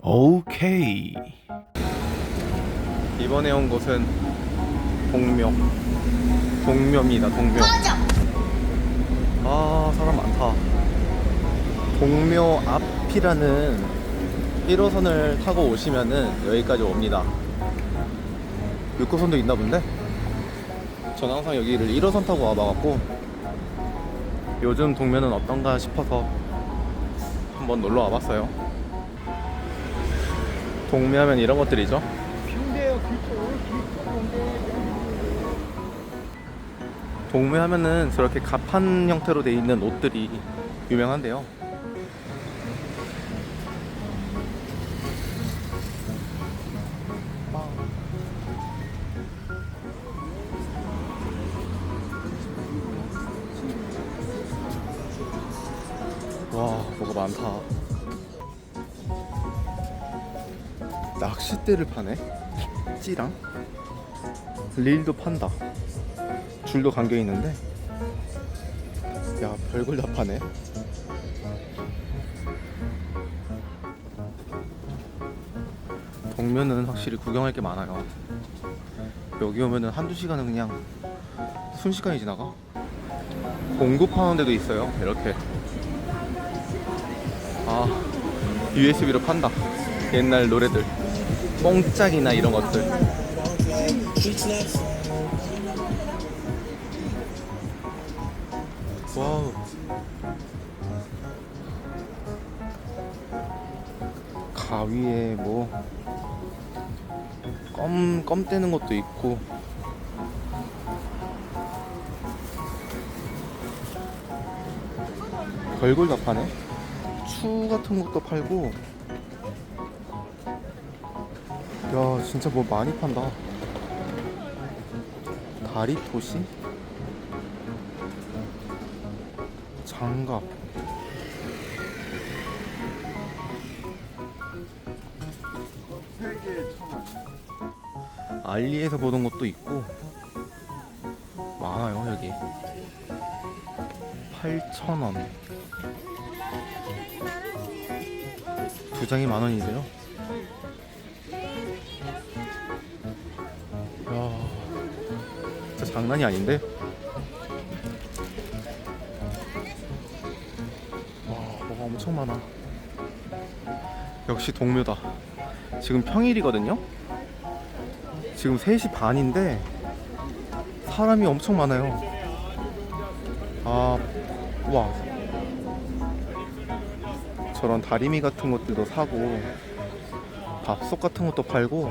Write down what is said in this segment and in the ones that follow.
오케이. 이번에 온 곳은 동묘입니다. 동묘. 아, 사람 많다. 동묘 앞이라는 1호선을 타고 오시면은 여기까지 옵니다. 6호선도 있나 본데? 저는 항상 여기를 1호선 타고 와봐갖고 요즘 동묘는 어떤가 싶어서 한번 놀러 와봤어요. 동묘하면 이런 것들이죠. 동묘하면은 저렇게 가판 형태로 돼 있는 옷들이 유명한데요. 와, 뭐가 많다. 낚싯대를 파네? 찌랑? 릴도 판다. 줄도 감겨있는데 야, 별걸 다 파네. 동묘는 확실히 구경할 게 많아요. 여기 오면은 한두 시간은 그냥 순식간에 지나가. 공구파는 데도 있어요. 이렇게 USB로 판다. 옛날 노래들, 뽕짝이나 이런 것들. 와우. 가위에 뭐 껌 떼는 것도 있고. 별걸 다 파네. 추 같은 것도 팔고. 야, 진짜 뭐 많이 판다. 다리토시? 장갑. 알리에서 보던 것도 있고 많아요. 여기 8,000원. 두 장이 만원이래요. 야, 진짜 장난이 아닌데? 와, 뭐가 엄청 많아. 역시 동묘다. 지금 평일이거든요? 지금 3시 반인데 사람이 엄청 많아요. 아, 와. 저런 다리미 같은 것들도 사고 밥솥 같은 것도 팔고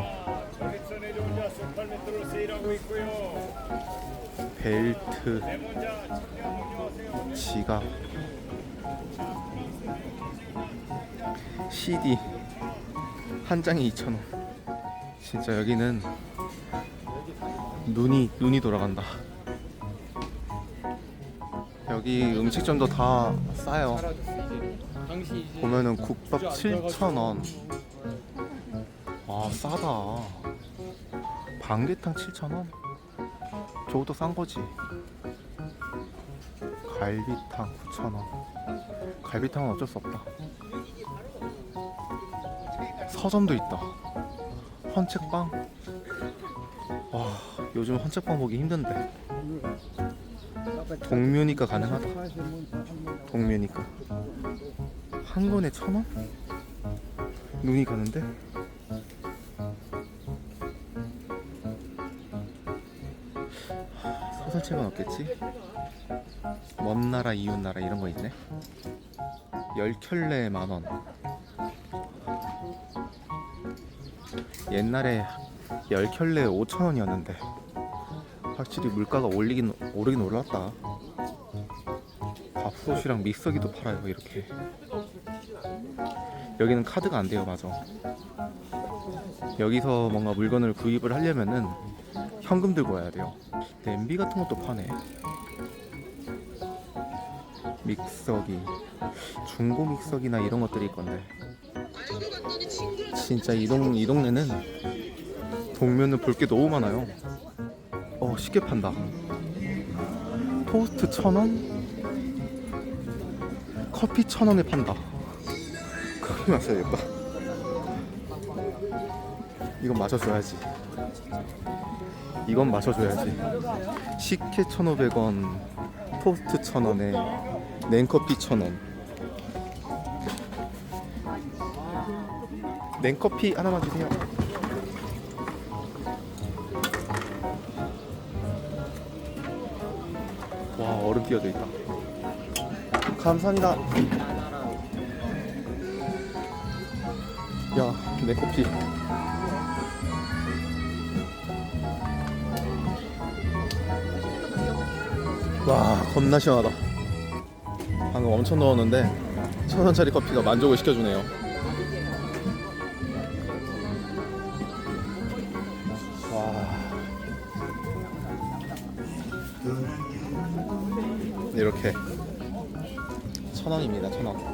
벨트, 지갑, CD 한 장에 2,000원. 진짜 여기는 눈이 돌아간다. 여기 음식점도 다 싸요. 보면은 국밥 7,000원. 아, 싸다. 방개탕 7,000원? 저것도 싼 거지. 갈비탕 9,000원. 갈비탕은 어쩔 수 없다. 서점도 있다. 헌책방? 와, 요즘 헌책방 보기 힘든데. 동묘니까 가능하다. 동묘니까. 한 권에 1,000원? 눈이 가는데? 소설책은 없겠지? 먼 나라 이웃 나라 이런 거 있네. 10켤레 만원. 옛날에 10켤레 5,000원이었는데 확실히 물가가 오르긴 올랐다. 밥솥이랑 믹서기도 팔아요. 이렇게. 여기는 카드가 안 돼요. 맞아. 여기서 뭔가 물건을 구입을 하려면은 현금 들고 와야 돼요. 냄비 같은 것도 파네. 믹서기, 중고 믹서기나 이런 것들이 있건데 진짜 이 동네는 동묘는 볼 게 너무 많아요. 쉽게 판다. 토스트 1,000원? 커피 1,000원에 판다. 커피 마셔야겠다. 이건 마셔줘야지. 이건 마셔줘야지. 식혜 1,500원, 토스트 1,000원에 냉커피 1,000원. 냉커피 하나만 주세요. 와, 얼음 띄어져 있다. 감사합니다. 야, 냉커피. 와, 겁나 시원하다. 방금 엄청 더웠는데 1,000원짜리 커피가 만족을 시켜주네요. 와, 이렇게 1,000원입니다. 1,000원.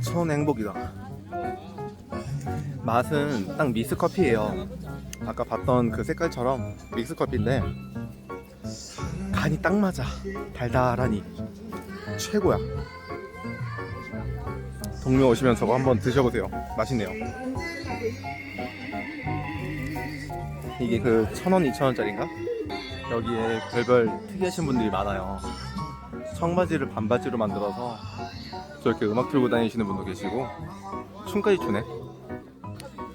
천 행복이다. 맛은 딱 믹스 커피예요. 아까 봤던 그 색깔처럼 믹스 커피인데 간이 딱 맞아. 달달하니 최고야. 동묘 오시면 저거 한번 드셔보세요. 맛있네요. 이게 그 1,000원, 2,000원짜리인가? 여기에 별별 특이하신 분들이 많아요. 청바지를 반바지로 만들어서 저렇게 음악 들고 다니시는 분도 계시고 춤까지 추네.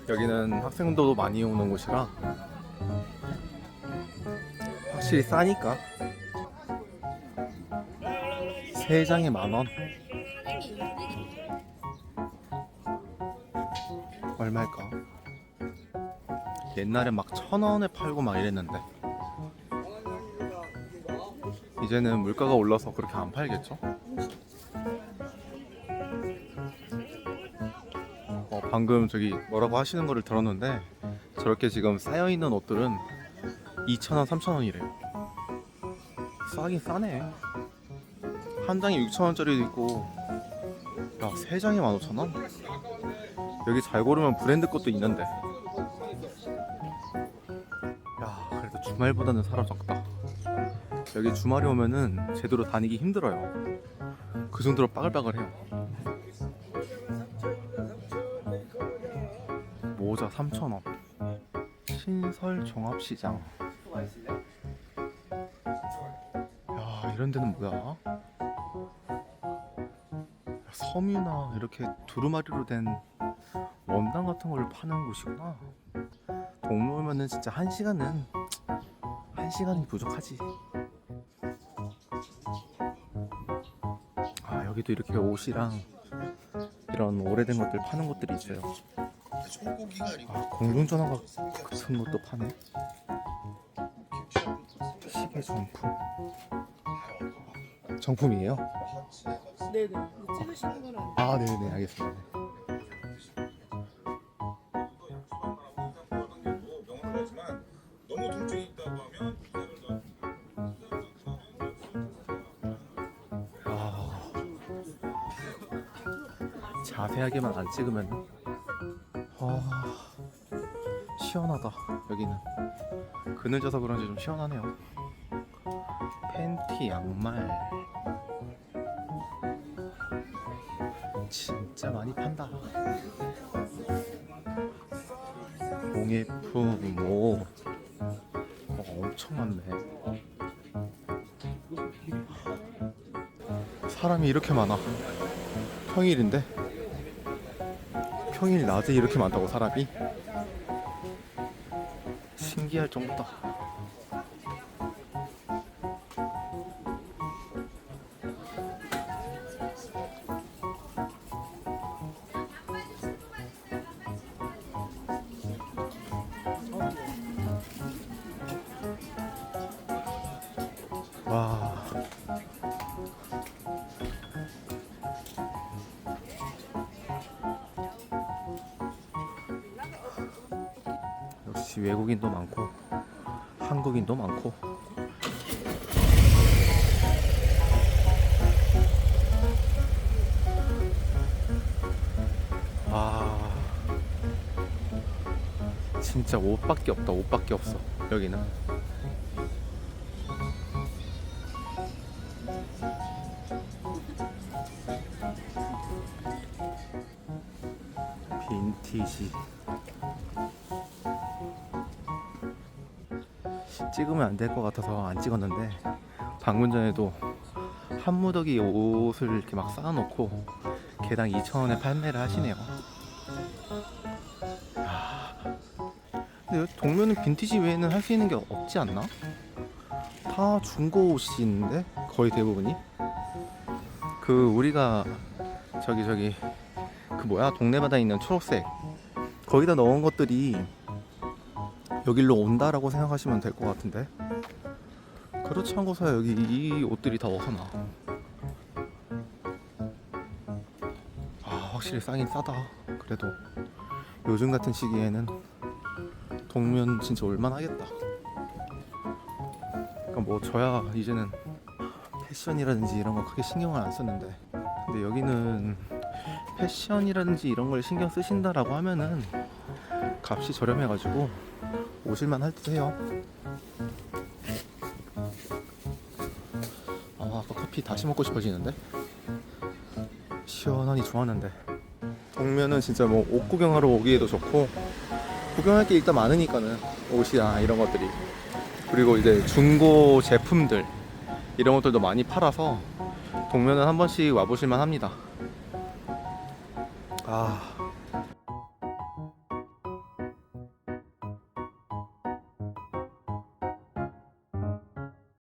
여기는 학생들도 많이 오는 곳이라 확실히 싸니까. 3장에 10,000원. 얼마일까? 옛날에 막 1,000원에 팔고 막 이랬는데 이제는 물가가 올라서 그렇게 안 팔겠죠? 방금 저기 뭐라고 하시는 거를 들었는데 저렇게 지금 쌓여있는 옷들은 2,000원, 3,000원이래요. 싸긴 싸네. 한 장에 6,000원짜리도 있고, 야, 3장에 15,000원? 여기 잘 고르면 브랜드 것도 있는데. 야, 그래도 주말보다는 사람 적다. 여기 주말에 오면은 제대로 다니기 힘들어요. 그 정도로 빠글빠글해요. 모자 3,000원. 신설 종합시장. 야, 이런 데는 뭐야? 섬유나 이렇게 두루마리로 된 원단 같은 걸 파는 곳이구나. 동묘 오면은 진짜 1시간이 부족하지. 아, 여기도 이렇게 옷이랑 이런 오래된 것들 파는 곳들이 있어요. 아, 공중전화 같은 것도 파네. 시계 정품. 정품이에요? 네네. 찍으시는 건 아니에요. 아, 네네, 알겠습니다. 너무 통증이 있다고 하면 아, 자세하게만 안 찍으면 시원하다. 여기는 그늘져서 그런지 좀 시원하네요. 팬티, 양말 진짜 많이 판다. 공예품, 옷 엄청 많네. 사람이 이렇게 많아. 평일인데 평일 낮에 이렇게 많다고 사람이? 신기할 정도다. 와, 역시 외국인도 많고 한국인도 많고. 와, 진짜 옷밖에 없다. 옷밖에 없어. 여기는. 빈티지. 찍으면 안 될 것 같아서 안 찍었는데 방금 전에도 한 무더기 옷을 이렇게 막 쌓아놓고 개당 2,000원에 판매를 하시네요. 근데 여기 동묘는 빈티지 외에는 할 수 있는 게 없지 않나? 다 중고 옷인데 거의 대부분이. 그 우리가 저기 그 뭐야 동네마다 있는 초록색 거기다 넣은 것들이 여길로 온다라고 생각하시면 될 것 같은데 그렇지 않고서야 여기 이 옷들이 다 어디서 나. 아 확실히 싸긴 싸다. 그래도 요즘 같은 시기에는 동면 진짜 올만하겠다. 그러니까 뭐 저야 이제는 패션이라든지 이런 거 크게 신경을 안 쓰는데 근데 여기는 패션이라든지 이런 걸 신경 쓰신다라고 하면은 값이 저렴해가지고 오실만 할 듯 해요. 아 아까 커피 다시 먹고 싶어지는데 시원하니 좋았는데 동면은 진짜 뭐 옷 구경하러 오기에도 좋고 구경할 게 일단 많으니까는 옷이나 이런 것들이 그리고 이제 중고 제품들 이런 것들도 많이 팔아서 동면은 한 번씩 와보실만 합니다. 아